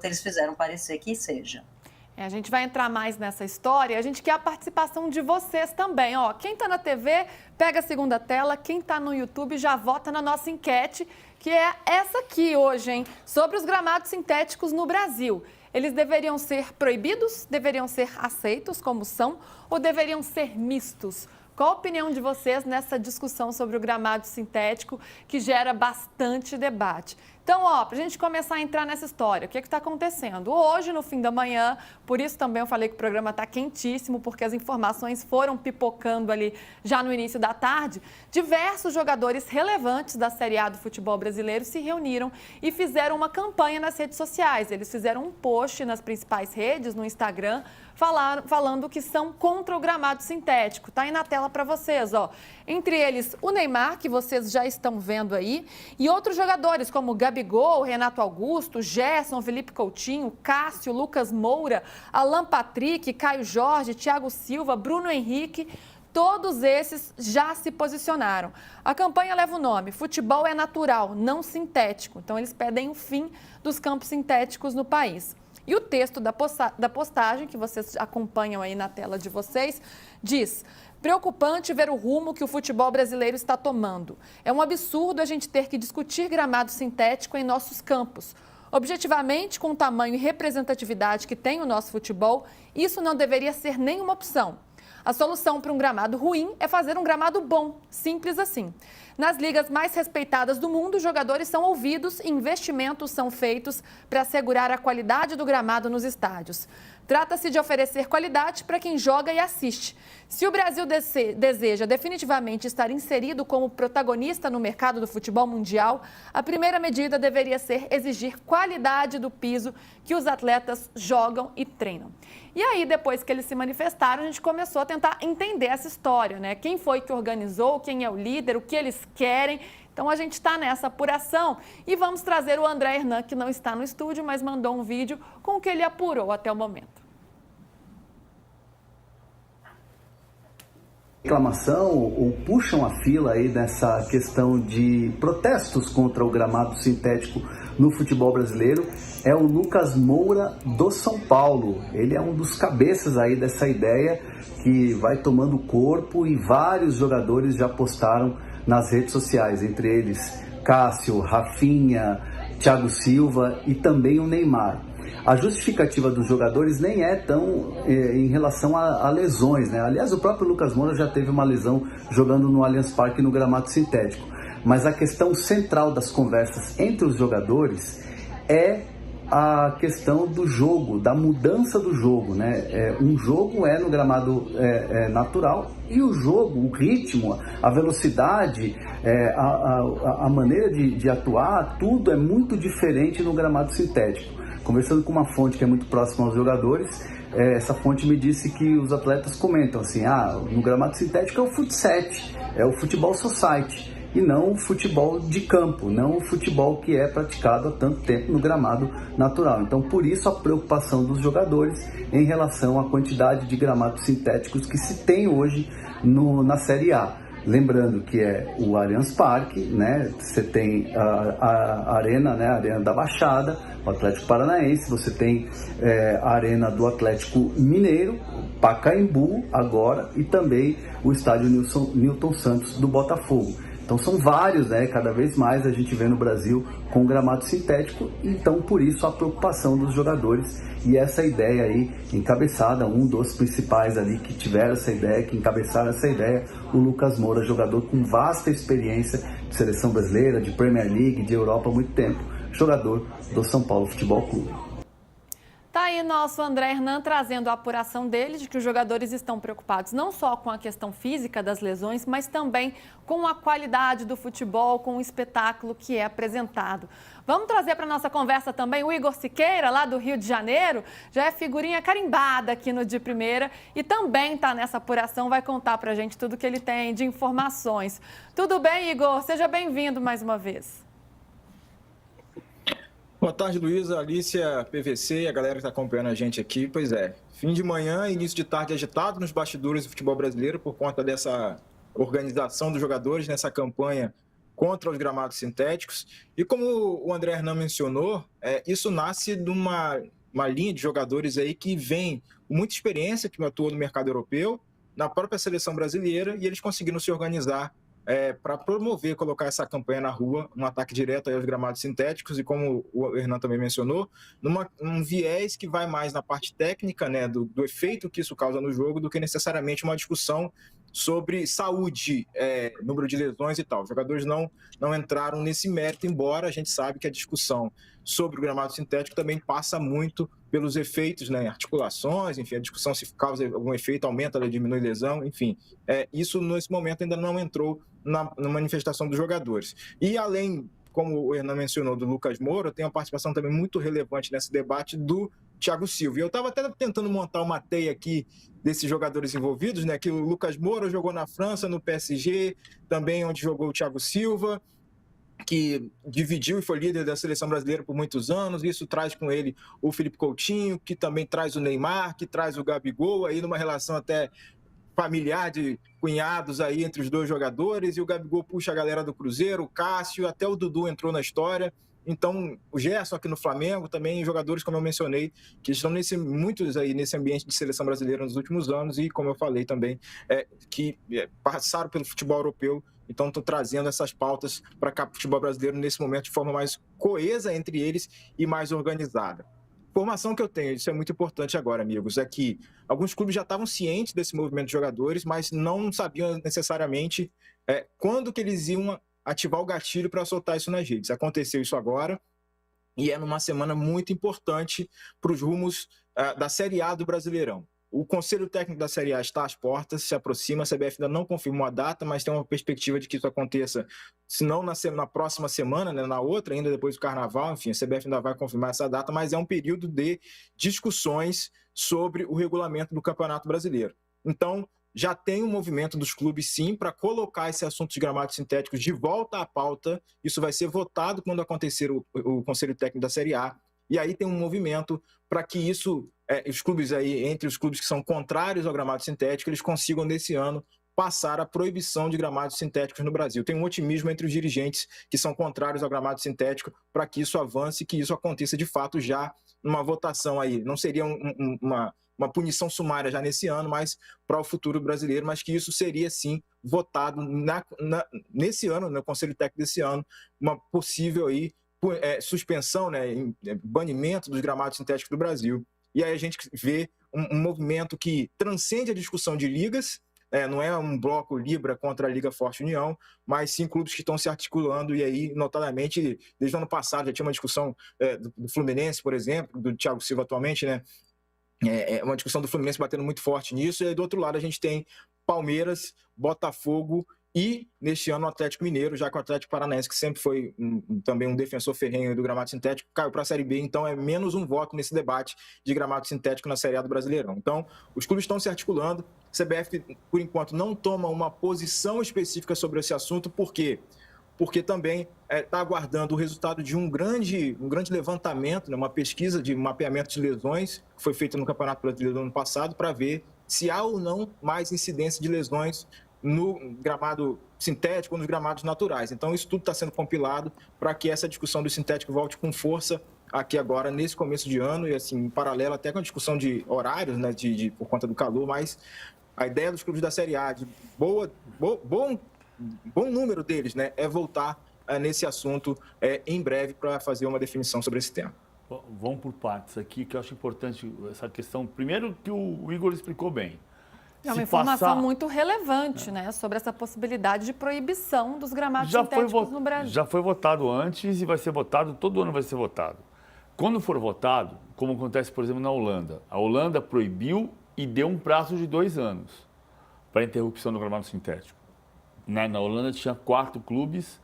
quanto eles fizeram parecer que seja. A gente vai entrar mais nessa história, a gente quer a participação de vocês também. Ó, quem está na TV, pega a segunda tela, quem está no YouTube já vota na nossa enquete, que é essa aqui hoje, hein? Sobre os gramados sintéticos no Brasil. Eles deveriam ser proibidos, deveriam ser aceitos como são, ou deveriam ser mistos? Qual a opinião de vocês nessa discussão sobre o gramado sintético que gera bastante debate? Então, ó, para a gente começar a entrar nessa história, o que está acontecendo? Hoje, no fim da manhã, por isso também eu falei que o programa está quentíssimo, porque as informações foram pipocando ali já no início da tarde, diversos jogadores relevantes da Série A do futebol brasileiro se reuniram e fizeram uma campanha nas redes sociais. Eles fizeram um post nas principais redes, no Instagram, falando que são contra o gramado sintético. Tá aí na tela para vocês, ó. Entre eles, o Neymar, que vocês já estão vendo aí, e outros jogadores como Gabigol, Renato Augusto, Gerson, Felipe Coutinho, Cássio, Lucas Moura, Alan Patrick, Caio Jorge, Thiago Silva, Bruno Henrique. Todos esses já se posicionaram. A campanha leva o nome Futebol é Natural, não Sintético. Então, eles pedem o fim dos campos sintéticos no país. E o texto da postagem, que vocês acompanham aí na tela de vocês, diz: preocupante ver o rumo que o futebol brasileiro está tomando. É um absurdo a gente ter que discutir gramado sintético em nossos campos. Objetivamente, com o tamanho e representatividade que tem o nosso futebol, isso não deveria ser nenhuma opção. A solução para um gramado ruim é fazer um gramado bom, simples assim. Nas ligas mais respeitadas do mundo, os jogadores são ouvidos e investimentos são feitos para assegurar a qualidade do gramado nos estádios. Trata-se de oferecer qualidade para quem joga e assiste. Se o Brasil deseja definitivamente estar inserido como protagonista no mercado do futebol mundial, a primeira medida deveria ser exigir qualidade do piso que os atletas jogam e treinam. E aí, depois que eles se manifestaram, a gente começou a tentar entender essa história, né? Quem foi que organizou, quem é o líder, o que eles querem. Então, a gente está nessa apuração e vamos trazer o André Hernan, que não está no estúdio, mas mandou um vídeo com o que ele apurou até o momento. Reclamação ou puxam a fila aí nessa questão de protestos contra o gramado sintético no futebol brasileiro é o Lucas Moura do São Paulo. Ele é um dos cabeças aí dessa ideia que vai tomando corpo e vários jogadores já postaram nas redes sociais, entre eles Cássio, Rafinha, Thiago Silva e também o Neymar. A justificativa dos jogadores nem é tão em relação a lesões, né? Aliás, o próprio Lucas Moura já teve uma lesão jogando no Allianz Parque no gramado sintético. Mas a questão central das conversas entre os jogadores é a questão do jogo, da mudança do jogo, né? Um jogo é no gramado natural e o jogo, o ritmo, a velocidade, a maneira de atuar, tudo é muito diferente no gramado sintético. Conversando com uma fonte que é muito próxima aos jogadores, essa fonte me disse que os atletas comentam assim, no gramado sintético é o futset, é o futebol society, e não o futebol de campo, não o futebol que é praticado há tanto tempo no gramado natural. Então, por isso a preocupação dos jogadores em relação à quantidade de gramados sintéticos que se tem hoje na Série A. Lembrando que é o Allianz Parque, né? Você tem a Arena, né? A Arena da Baixada, o Atlético Paranaense, você tem a Arena do Atlético Mineiro, Pacaembu agora, e também o estádio Newton Santos do Botafogo. Então são vários, né? Cada vez mais a gente vê no Brasil com gramado sintético, então por isso a preocupação dos jogadores e essa ideia aí encabeçada, um dos principais ali que tiveram essa ideia, que encabeçaram essa ideia, o Lucas Moura, jogador com vasta experiência de seleção brasileira, de Premier League, de Europa há muito tempo, jogador do São Paulo Futebol Clube. Tá aí nosso André Hernan trazendo a apuração dele de que os jogadores estão preocupados não só com a questão física das lesões, mas também com a qualidade do futebol, com o espetáculo que é apresentado. Vamos trazer para a nossa conversa também o Igor Siqueira, lá do Rio de Janeiro, já é figurinha carimbada aqui no De Primeira e também está nessa apuração, vai contar para a gente tudo que ele tem de informações. Tudo bem, Igor? Seja bem-vindo mais uma vez. Boa tarde, Luísa, Alicia, PVC e a galera que está acompanhando a gente aqui. Pois é, fim de manhã, início de tarde agitado nos bastidores do futebol brasileiro por conta dessa organização dos jogadores nessa campanha contra os gramados sintéticos. E como o André Hernan mencionou, isso nasce de uma linha de jogadores aí que vem com muita experiência, que atuou no mercado europeu, na própria seleção brasileira, e eles conseguiram se organizar para promover, colocar essa campanha na rua, um ataque direto aí aos gramados sintéticos, e como o Hernan também mencionou, num viés que vai mais na parte técnica, né, do efeito que isso causa no jogo, do que necessariamente uma discussão sobre saúde, número de lesões e tal. Os jogadores não entraram nesse mérito, embora a gente sabe que a discussão sobre o gramado sintético também passa muito pelos efeitos, né, articulações, enfim, a discussão se causa algum efeito, aumenta ou diminui lesão, enfim. Isso, nesse momento, ainda não entrou na manifestação dos jogadores. E além, como o Hernan mencionou, do Lucas Moura, tem uma participação também muito relevante nesse debate do Thiago Silva. E eu estava até tentando montar uma teia aqui desses jogadores envolvidos, né? Que o Lucas Moura jogou na França, no PSG, também onde jogou o Thiago Silva, que dividiu e foi líder da seleção brasileira por muitos anos. Isso traz com ele o Felipe Coutinho, que também traz o Neymar, que traz o Gabigol, aí numa relação até familiar de cunhados aí entre os dois jogadores, e o Gabigol puxa a galera do Cruzeiro, o Cássio, até o Dudu entrou na história. Então, o Gerson aqui no Flamengo, também jogadores, como eu mencionei, que estão muitos aí nesse ambiente de seleção brasileira nos últimos anos, e como eu falei também, que passaram pelo futebol europeu. Então, estou trazendo essas pautas para cá, para o futebol brasileiro, nesse momento, de forma mais coesa entre eles e mais organizada. Informação que eu tenho, isso é muito importante agora, amigos, é que alguns clubes já estavam cientes desse movimento de jogadores, mas não sabiam necessariamente quando que eles iam ativar o gatilho para soltar isso nas redes. Aconteceu isso agora, e é numa semana muito importante para os rumos da Série A do Brasileirão. O Conselho Técnico da Série A está às portas, se aproxima, a CBF ainda não confirmou a data, mas tem uma perspectiva de que isso aconteça, se não na próxima semana, né, na outra, ainda depois do Carnaval, enfim, a CBF ainda vai confirmar essa data, mas é um período de discussões sobre o regulamento do Campeonato Brasileiro. Então, já tem um movimento dos clubes, sim, para colocar esse assunto de gramados sintéticos de volta à pauta. Isso vai ser votado quando acontecer o Conselho Técnico da Série A. E aí tem um movimento para que isso, os clubes aí, entre os clubes que são contrários ao gramado sintético, eles consigam, nesse ano, passar a proibição de gramados sintéticos no Brasil. Tem um otimismo entre os dirigentes que são contrários ao gramado sintético para que isso avance e que isso aconteça, de fato, já numa votação aí. Não seria uma punição sumária já nesse ano, mas para o futuro brasileiro, mas que isso seria, sim, votado nesse ano, no Conselho Técnico desse ano, uma possível aí, suspensão, né, banimento dos gramados sintéticos do Brasil. E aí a gente vê um movimento que transcende a discussão de ligas, não é um bloco Libra contra a Liga Forte União, mas sim clubes que estão se articulando, e aí, notadamente, desde o ano passado já tinha uma discussão do Fluminense, por exemplo, do Thiago Silva atualmente, né? Uma discussão do Fluminense batendo muito forte nisso, e aí do outro lado a gente tem Palmeiras, Botafogo e, neste ano, o Atlético Mineiro, já que o Atlético Paranaense, que sempre foi também um defensor ferrenho do gramado sintético, caiu para a Série B, então é menos um voto nesse debate de gramado sintético na Série A do Brasileirão. Então, os clubes estão se articulando, a CBF, por enquanto, não toma uma posição específica sobre esse assunto, por quê? Porque também está aguardando o resultado de um grande levantamento, né, uma pesquisa de mapeamento de lesões, que foi feita no Campeonato Brasileiro do ano passado, para ver se há ou não mais incidência de lesões no gramado sintético ou nos gramados naturais. Então, isso tudo está sendo compilado para que essa discussão do sintético volte com força aqui agora, nesse começo de ano, e assim, em paralelo até com a discussão de horários, né, por conta do calor, mas a ideia dos clubes da Série A, de bom número deles, né, é voltar nesse assunto em breve para fazer uma definição sobre esse tema. Vamos por partes aqui, que eu acho importante essa questão. Primeiro, que o Igor explicou bem. É uma informação muito relevante, né, sobre essa possibilidade de proibição dos gramados sintéticos no Brasil. Já foi votado antes e vai ser votado, todo ano vai ser votado. Quando for votado, como acontece, por exemplo, na Holanda, a Holanda proibiu e deu um prazo de 2 anos para interrupção do gramado sintético. Na Holanda tinha 4 clubes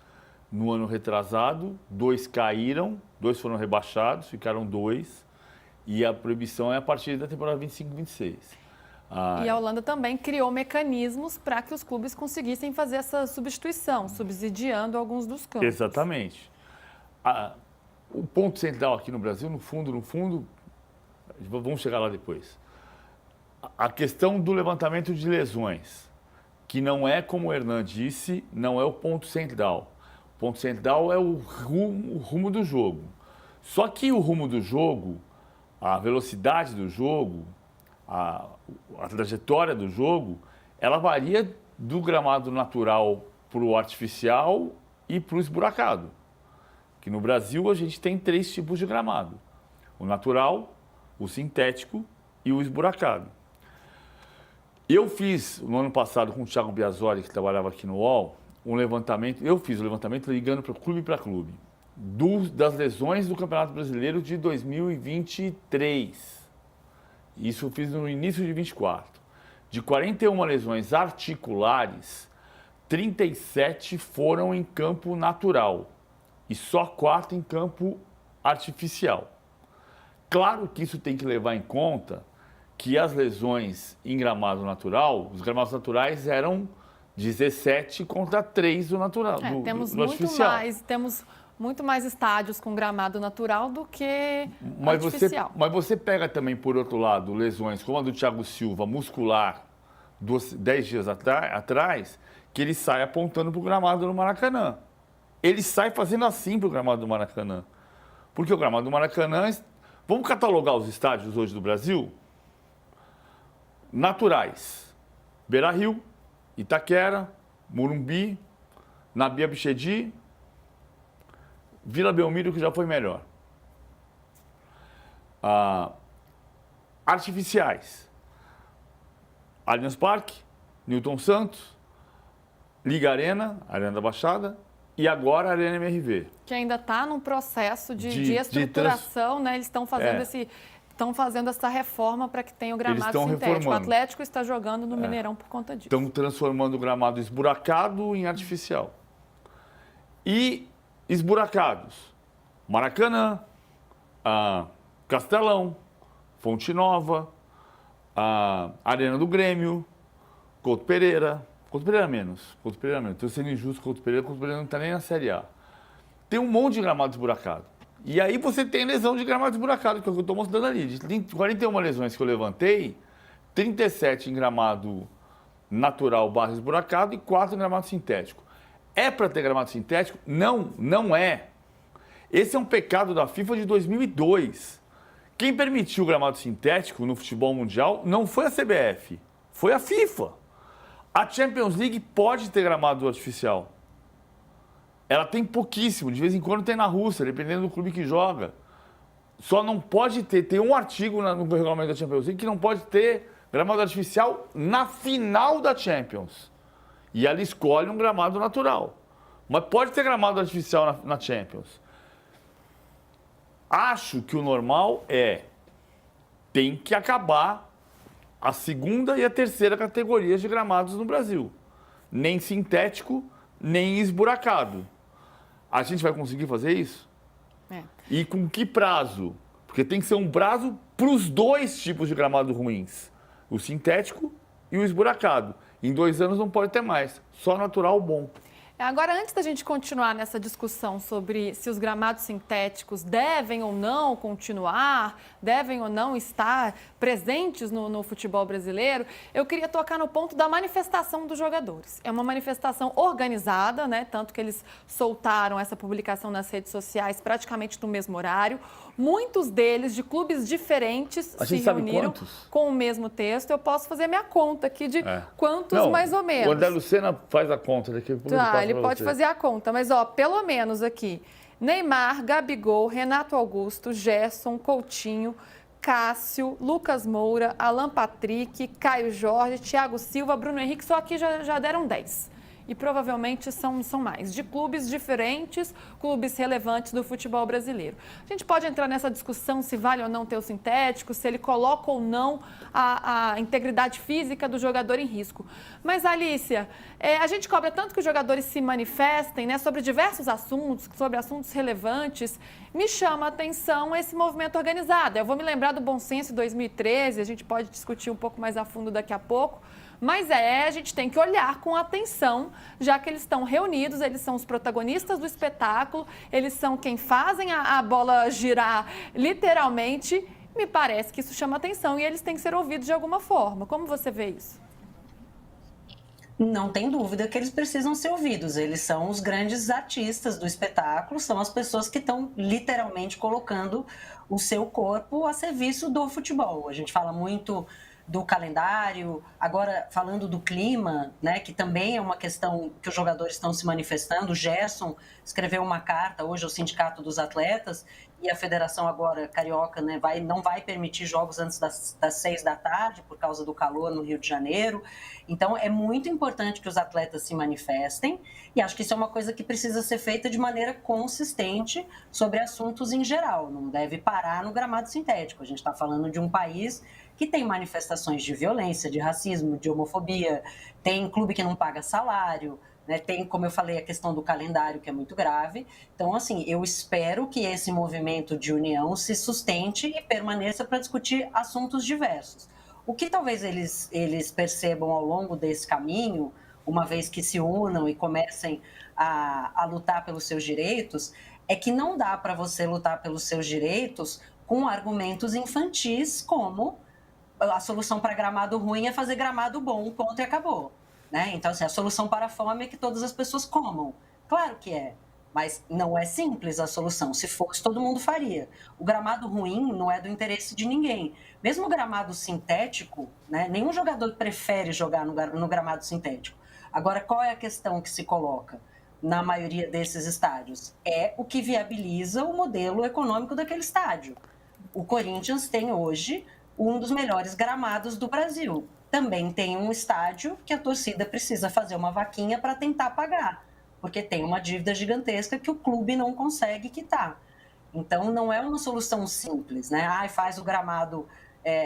no ano retrasado, 2 caíram, 2 foram rebaixados, ficaram 2, e a proibição é a partir da temporada 25-26. E a Holanda também criou mecanismos para que os clubes conseguissem fazer essa substituição, subsidiando alguns dos campos. Exatamente. O ponto central aqui no Brasil, no fundo, vamos chegar lá depois. A questão do levantamento de lesões, que não é, como o Hernan disse, não é o ponto central. ponto central é o rumo do jogo. Só que o rumo do jogo, a velocidade do jogo, a trajetória do jogo, ela varia do gramado natural para o artificial e para o esburacado. Que no Brasil a gente tem 3 tipos de gramado: o natural, o sintético e o esburacado. Eu fiz, no ano passado, com o Thiago Biasoli, que trabalhava aqui no UOL, eu fiz o levantamento ligando para clube, das lesões do Campeonato Brasileiro de 2023. Isso eu fiz no início de 24. De 41 lesões articulares, 37 foram em campo natural e só 4 em campo artificial. Claro que isso tem que levar em conta que as lesões em gramado natural, os gramados naturais eram 17 contra 3 do natural, do artificial. Temos muito mais estádios com gramado natural do que artificial. Mas você pega também, por outro lado, lesões como a do Thiago Silva, muscular, 10 dias atrás, que ele sai apontando para o gramado do Maracanã. Ele sai fazendo assim para o gramado do Maracanã. Porque o gramado do Maracanã... Vamos catalogar os estádios hoje do Brasil? Naturais: Beira-Rio, Itaquera, Morumbi, Nabi Abichedi, Vila Belmiro, que já foi melhor. Artificiais: Allianz Parque, Newton Santos, Liga Arena, Arena da Baixada, e agora a Arena MRV. Que ainda está num processo de estruturação, né? Eles estão fazendo essa reforma para que tenha o gramado sintético. Reformando. O Atlético está jogando no Mineirão por conta disso. Estão transformando o gramado esburacado em artificial. E esburacados: Maracanã, Castelão, Fonte Nova, Arena do Grêmio, Couto Pereira menos. Estou sendo injusto com o Couto Pereira não está nem na Série A. Tem um monte de gramado esburacado. E aí você tem lesão de gramado esburacado, que é o que eu estou mostrando ali. De 41 lesões que eu levantei, 37 em gramado natural / esburacado e 4 em gramado sintético. É para ter gramado sintético? Não, não é. Esse é um pecado da FIFA de 2002. Quem permitiu o gramado sintético no futebol mundial não foi a CBF, foi a FIFA. A Champions League pode ter gramado artificial. Ela tem pouquíssimo, de vez em quando tem na Rússia, dependendo do clube que joga. Só não pode ter, tem um artigo no regulamento da Champions League que não pode ter gramado artificial na final da Champions. E ela escolhe um gramado natural. Mas pode ter gramado artificial na Champions. Acho que o normal tem que acabar a segunda e a terceira categorias de gramados no Brasil. Nem sintético, nem esburacado. A gente vai conseguir fazer isso? E com que prazo? Porque tem que ser um prazo para os 2 tipos de gramado ruins. O sintético e o esburacado. Em 2 anos não pode ter mais. Só natural bom. Agora, antes da gente continuar nessa discussão sobre se os gramados sintéticos devem ou não continuar, devem ou não estar presentes no futebol brasileiro, eu queria tocar no ponto da manifestação dos jogadores. É uma manifestação organizada, né? Tanto que eles soltaram essa publicação nas redes sociais praticamente no mesmo horário. Muitos deles, de clubes diferentes, se reuniram com o mesmo texto. Eu posso fazer minha conta aqui de quantos mais ou menos. O André Lucena faz a conta daqui. Ele pode fazer a conta, mas pelo menos aqui: Neymar, Gabigol, Renato Augusto, Gerson, Coutinho, Cássio, Lucas Moura, Alan Patrick, Caio Jorge, Thiago Silva, Bruno Henrique. Só aqui já deram 10. E provavelmente são mais, de clubes diferentes, clubes relevantes do futebol brasileiro. A gente pode entrar nessa discussão se vale ou não ter o sintético, se ele coloca ou não a integridade física do jogador em risco. Mas, Alícia, a gente cobra tanto que os jogadores se manifestem, né, sobre diversos assuntos, sobre assuntos relevantes. Me chama a atenção esse movimento organizado. Eu vou me lembrar do Bom Senso 2013, a gente pode discutir um pouco mais a fundo daqui a pouco. Mas a gente tem que olhar com atenção, já que eles estão reunidos, eles são os protagonistas do espetáculo, eles são quem fazem a bola girar literalmente. Me parece que isso chama atenção e eles têm que ser ouvidos de alguma forma. Como você vê isso? Não tem dúvida que eles precisam ser ouvidos. Eles são os grandes artistas do espetáculo, são as pessoas que estão literalmente colocando o seu corpo a serviço do futebol. A gente fala muito do calendário, agora falando do clima, né, que também é uma questão que os jogadores estão se manifestando. O Gerson escreveu uma carta hoje ao Sindicato dos Atletas e a Federação agora carioca, né, não vai permitir jogos antes das 6 da tarde por causa do calor no Rio de Janeiro. Então é muito importante que os atletas se manifestem e acho que isso é uma coisa que precisa ser feita de maneira consistente sobre assuntos em geral, não deve parar no gramado sintético. A gente está falando de um país que tem manifestações de violência, de racismo, de homofobia, tem clube que não paga salário, né? Tem, como eu falei, a questão do calendário, que é muito grave. Então, assim, eu espero que esse movimento de união se sustente e permaneça para discutir assuntos diversos. O que talvez eles percebam ao longo desse caminho, uma vez que se unam e comecem a lutar pelos seus direitos, é que não dá para você lutar pelos seus direitos com argumentos infantis como a solução para gramado ruim é fazer gramado bom, ponto e acabou. Né? Então, assim, a solução para a fome é que todas as pessoas comam. Claro que é, mas não é simples a solução. Se fosse, todo mundo faria. O gramado ruim não é do interesse de ninguém. Mesmo o gramado sintético, né, nenhum jogador prefere jogar no gramado sintético. Agora, qual é a questão que se coloca na maioria desses estádios? É o que viabiliza o modelo econômico daquele estádio. O Corinthians tem hoje um dos melhores gramados do Brasil. Também tem um estádio que a torcida precisa fazer uma vaquinha para tentar pagar, porque tem uma dívida gigantesca que o clube não consegue quitar. Então, não é uma solução simples, né? Faz o gramado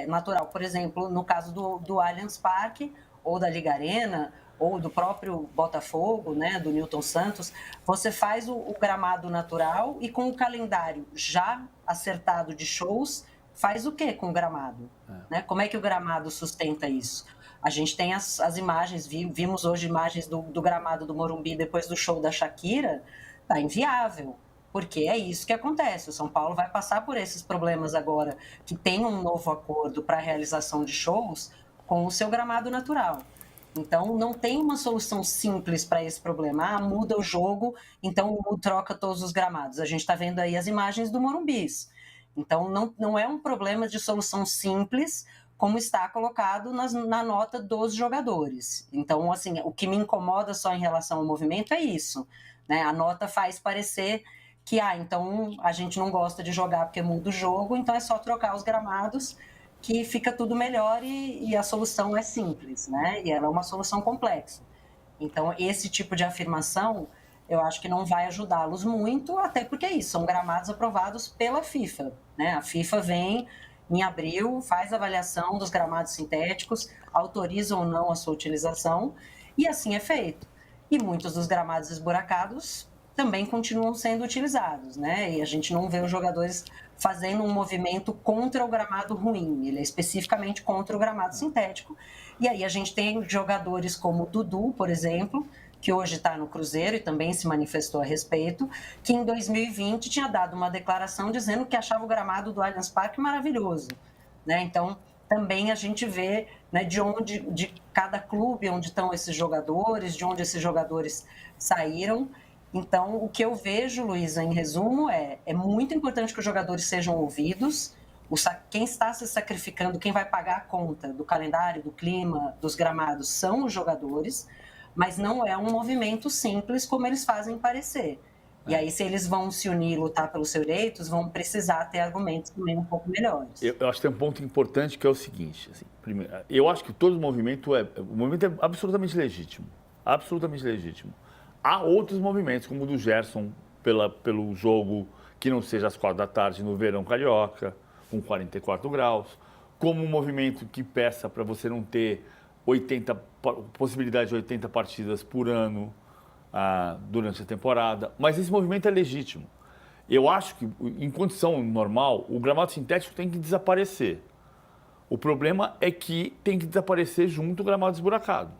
natural. Por exemplo, no caso do Allianz Parque, ou da Liga Arena, ou do próprio Botafogo, né, do Newton Santos, você faz o gramado natural e com o calendário já acertado de shows, faz o que com o gramado? Né? Como é que o gramado sustenta isso? A gente tem as imagens, vimos hoje imagens do gramado do Morumbi depois do show da Shakira, tá inviável, porque é isso que acontece. O São Paulo vai passar por esses problemas agora, que tem um novo acordo para a realização de shows com o seu gramado natural. Então, não tem uma solução simples para esse problema. Muda o jogo, então troca todos os gramados. A gente está vendo aí as imagens do Morumbis. Então, não é um problema de solução simples, como está colocado na nota dos jogadores. Então, assim, o que me incomoda só em relação ao movimento é isso, né? A nota faz parecer que, então a gente não gosta de jogar porque muda o jogo, então é só trocar os gramados que fica tudo melhor e a solução é simples, né? E ela é uma solução complexa. Então, esse tipo de afirmação eu acho que não vai ajudá-los muito, até porque é isso, são gramados aprovados pela FIFA, né? A FIFA vem em abril, faz a avaliação dos gramados sintéticos, autoriza ou não a sua utilização, e assim é feito. E muitos dos gramados esburacados também continuam sendo utilizados, né? E a gente não vê os jogadores fazendo um movimento contra o gramado ruim, ele é especificamente contra o gramado sintético. E aí a gente tem jogadores como o Dudu, por exemplo, que hoje está no Cruzeiro e também se manifestou a respeito, que em 2020 tinha dado uma declaração dizendo que achava o gramado do Allianz Parque maravilhoso, né? Então, também a gente vê, né, de cada clube onde estão esses jogadores, de onde esses jogadores saíram. Então, o que eu vejo, Luísa, em resumo, é muito importante que os jogadores sejam ouvidos. Quem está se sacrificando, quem vai pagar a conta do calendário, do clima, dos gramados, são os jogadores, mas não é um movimento simples como eles fazem parecer. E aí, se eles vão se unir e lutar pelos seus direitos, vão precisar ter argumentos também um pouco melhores. Eu acho que tem um ponto importante que é o seguinte, assim, primeiro, eu acho que todo movimento é absolutamente legítimo, absolutamente legítimo. Há outros movimentos, como o do Gerson, pelo jogo que não seja às 4 da tarde no verão carioca, com 44 graus, como um movimento que peça para você não ter possibilidade de 80 partidas por ano durante a temporada, mas esse movimento é legítimo. Eu acho que, em condição normal, o gramado sintético tem que desaparecer. O problema é que tem que desaparecer junto o gramado esburacado.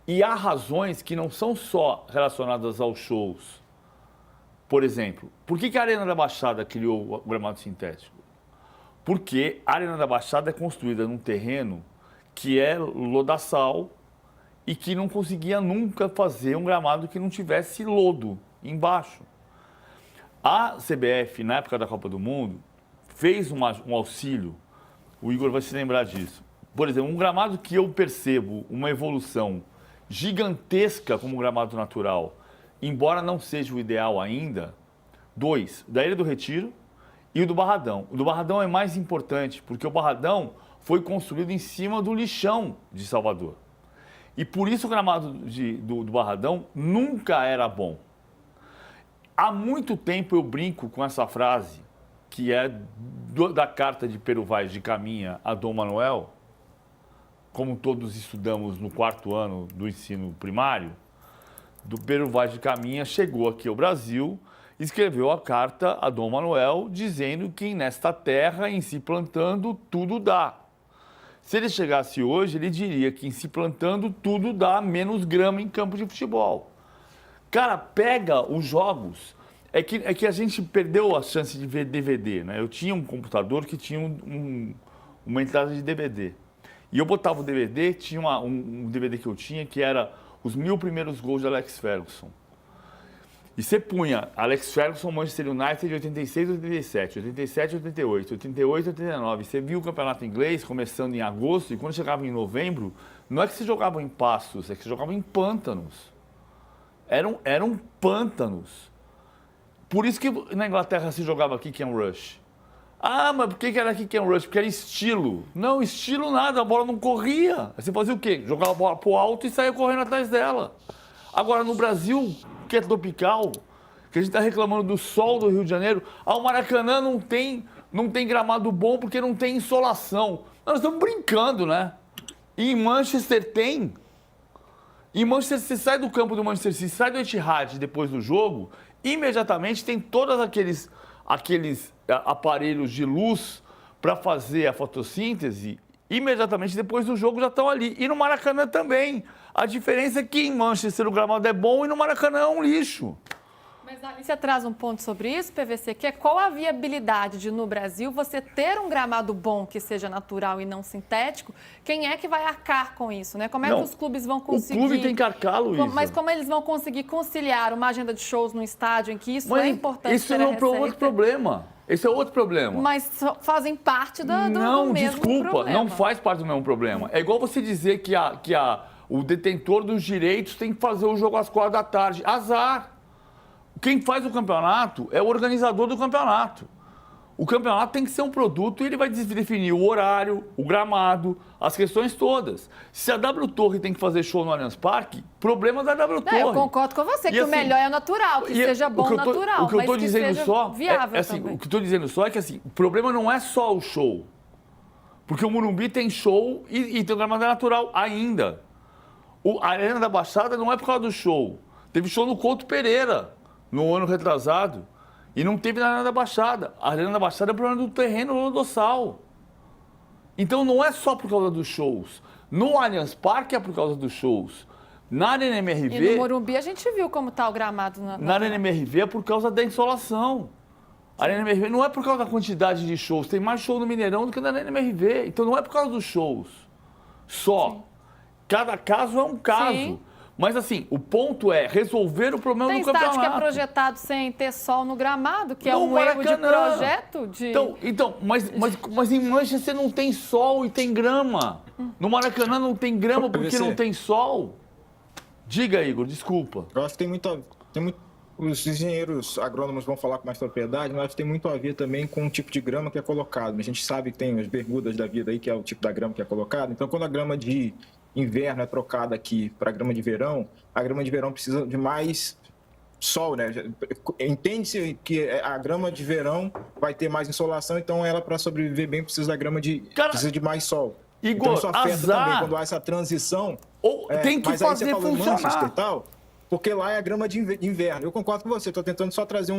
E há razões que não são só relacionadas aos shows. Por exemplo, por que a Arena da Baixada criou o gramado sintético? Porque a Arena da Baixada é construída num terreno que é lodaçal e que não conseguia nunca fazer um gramado que não tivesse lodo embaixo. A CBF, na época da Copa do Mundo, fez um auxílio, o Igor vai se lembrar disso. Por exemplo, um gramado que eu percebo uma evolução gigantesca como gramado natural, embora não seja o ideal ainda, dois, da Ilha do Retiro e o do Barradão. O do Barradão é mais importante, porque o Barradão foi construído em cima do lixão de Salvador. E por isso o gramado do Barradão nunca era bom. Há muito tempo eu brinco com essa frase, que é da carta de Pero Vaz de Caminha a Dom Manuel, como todos estudamos no 4º ano do ensino primário, do Pero Vaz de Caminha chegou aqui ao Brasil, escreveu a carta a Dom Manuel dizendo que nesta terra, em se plantando, tudo dá. Se ele chegasse hoje, ele diria que em se plantando, tudo dá menos grama em campo de futebol. Cara, pega os jogos. É que a gente perdeu a chance de ver DVD, né? Eu tinha um computador que tinha uma entrada de DVD. E eu botava o DVD, tinha um DVD que eu tinha, que era os 1000 primeiros gols de Alex Ferguson. E você punha Alex Ferguson, Manchester United de 86, 87, 87, 88, 88, 89. Você viu o campeonato inglês começando em agosto e quando chegava em novembro, não é que se jogavam em pastos, é que se jogavam em pântanos. Eram pântanos. Por isso que na Inglaterra se jogava kick and rush. Ah, mas por que era kick and rush? Porque era estilo. Não, estilo nada, a bola não corria. Você fazia o quê? Jogava a bola pro alto e saía correndo atrás dela. Agora, no Brasil, que é tropical, que a gente está reclamando do sol do Rio de Janeiro, o Maracanã não tem gramado bom porque não tem insolação. Nós estamos brincando, né? E em Manchester tem. Em Manchester, você sai do campo do Manchester City, sai do Etihad depois do jogo, imediatamente tem todos aqueles aparelhos de luz para fazer a fotossíntese, imediatamente depois do jogo já estão ali. E no Maracanã também. A diferença é que em Manchester o gramado é bom e no Maracanã é um lixo. Mas ali você traz um ponto sobre isso, PVC, que é qual a viabilidade de, no Brasil, você ter um gramado bom que seja natural e não sintético? Quem é que vai arcar com isso, né? Como é que os clubes vão conseguir... O clube tem que arcar, Luísa. Mas como eles vão conseguir conciliar uma agenda de shows no estádio em que isso é importante isso é outro problema. Esse é outro problema. Mas fazem parte do mesmo problema. Não, desculpa, não faz parte do mesmo problema. É igual você dizer que o detentor dos direitos tem que fazer o jogo às 4 da tarde. Azar. Quem faz o campeonato é o organizador do campeonato. O campeonato tem que ser um produto e ele vai definir o horário, o gramado, as questões todas. Se a W Torre tem que fazer show no Allianz Parque, problema da W Torre. Eu concordo com você que o melhor é o natural, que seja bom natural, o que eu tô mas dizendo que seja só viável assim, também. o que eu estou dizendo só é que assim, o problema não é só o show. Porque o Morumbi tem show e tem o gramado natural ainda. A Arena da Baixada não é por causa do show. Teve show no Couto Pereira, no ano retrasado, e não teve na Arena da Baixada. A Arena da Baixada é problema do terreno lodossal. Então não é só por causa dos shows. No Allianz Parque é por causa dos shows. Na Arena MRV... E no Morumbi a gente viu como está o gramado. Na Arena MRV é por causa da insolação. A Arena MRV não é por causa da quantidade de shows. Tem mais show no Mineirão do que na Arena MRV. Então não é por causa dos shows. Só. Sim. Cada caso é um caso. Sim. Mas, assim, o ponto é resolver o problema do campeonato. Tem estádio que é projetado sem ter sol no gramado, que é um erro de projeto. Mas em Manchester não tem sol e tem grama. No Maracanã não tem grama porque não tem sol. Diga, Igor, desculpa. Eu acho que tem muito... Os engenheiros agrônomos vão falar com mais propriedade, mas tem muito a ver também com o tipo de grama que é colocado. A gente sabe que tem as bermudas da vida aí, que é o tipo da grama que é colocada. Então, quando a grama de inverno é trocada aqui para a grama de verão, a grama de verão precisa de mais sol, né? Entende-se que a grama de verão vai ter mais insolação, então ela, para sobreviver bem, precisa de mais sol. Igor, então isso afeta também quando há essa transição. Tem que fazer funcionar. E tal, porque lá é a grama de inverno. Eu concordo com você, estou tentando só trazer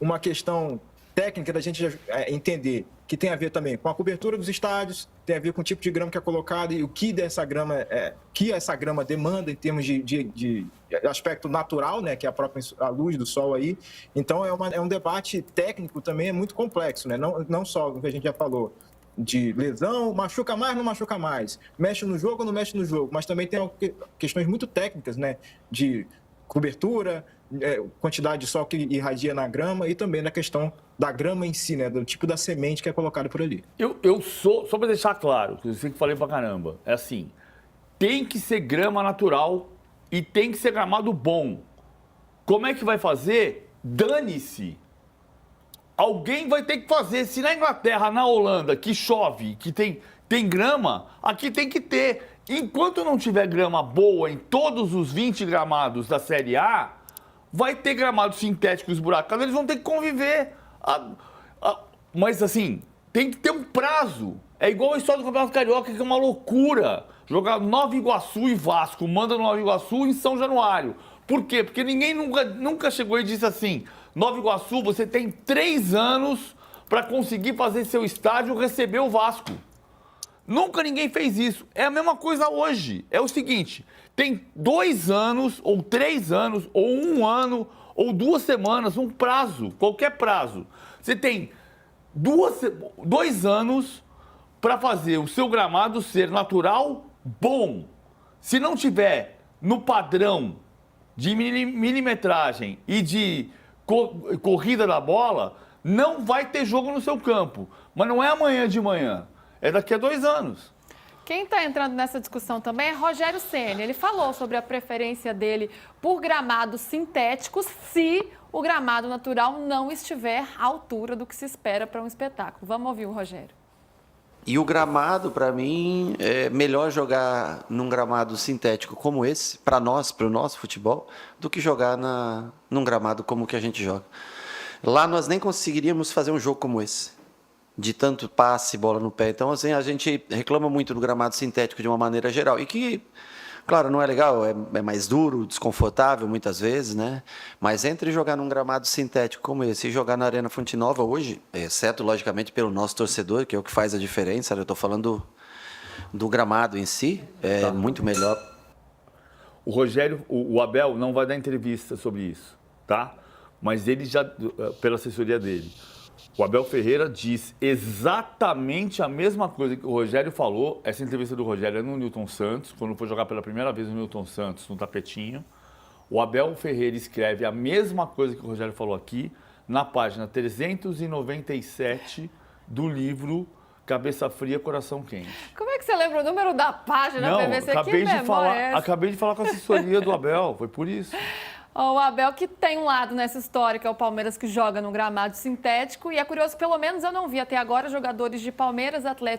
uma questão técnica da gente entender, que tem a ver também com a cobertura dos estádios, tem a ver com o tipo de grama que é colocado e o que essa grama demanda em termos de aspecto natural, né, que é a luz do sol aí. Então é um debate técnico também, é muito complexo, né? Não só o que a gente já falou. de lesão, machuca mais, não machuca mais, mexe no jogo ou não mexe no jogo, mas também tem questões muito técnicas, né, de cobertura, quantidade de sol que irradia na grama e também na questão da grama em si, né, do tipo da semente que é colocado por ali. Eu sou, só para deixar claro, que eu sei que falei pra caramba, é assim, tem que ser grama natural e tem que ser gramado bom. Como é que vai fazer? Dane-se. Alguém vai ter que fazer. Se na Inglaterra, na Holanda, que chove, que tem grama, aqui tem que ter. Enquanto não tiver grama boa em todos os 20 gramados da Série A, vai ter gramados sintéticos esburacados, eles vão ter que conviver. Mas assim, tem que ter um prazo. É igual a história do Campeonato Carioca, que é uma loucura. Jogar Nova Iguaçu e Vasco, manda no Nova Iguaçu em São Januário. Por quê? Porque ninguém nunca chegou e disse assim, Nova Iguaçu, você tem 3 anos para conseguir fazer seu estádio receber o Vasco. Nunca ninguém fez isso. É a mesma coisa hoje. É o seguinte, tem 2 anos, ou 3 anos, ou 1 ano, ou 2 semanas, um prazo, qualquer prazo. Você tem 2 anos para fazer o seu gramado ser natural, bom. Se não tiver no padrão de milimetragem e de corrida da bola, não vai ter jogo no seu campo. Mas não é amanhã de manhã, é daqui a 2 anos. Quem está entrando nessa discussão também é Rogério Ceni. Ele falou sobre a preferência dele por gramados sintéticos se o gramado natural não estiver à altura do que se espera para um espetáculo. Vamos ouvir o Rogério. E o gramado, para mim, é melhor jogar num gramado sintético como esse, para nós, para o nosso futebol, do que jogar num gramado como o que a gente joga. Lá nós nem conseguiríamos fazer um jogo como esse, de tanto passe, bola no pé. Então, assim, a gente reclama muito do gramado sintético de uma maneira geral. E que, claro, não é legal, é mais duro, desconfortável muitas vezes, né? Mas entre jogar num gramado sintético como esse e jogar na Arena Fonte Nova hoje, exceto, logicamente, pelo nosso torcedor, que é o que faz a diferença, eu estou falando do gramado em si, é muito melhor. O Rogério, o Abel não vai dar entrevista sobre isso, tá? Mas ele já, pela assessoria dele, o Abel Ferreira diz exatamente a mesma coisa que o Rogério falou. Essa entrevista do Rogério é no Newton Santos, quando foi jogar pela primeira vez no Newton Santos, no tapetinho. O Abel Ferreira escreve a mesma coisa que o Rogério falou aqui, na página 397 do livro Cabeça Fria, Coração Quente. Como é que você lembra o número da página? Não, Acabei de falar com a assessoria do Abel, foi por isso. O Abel que tem um lado nessa história, que é o Palmeiras que joga no gramado sintético. E é curioso, pelo menos eu não vi até agora jogadores de Palmeiras, Atlético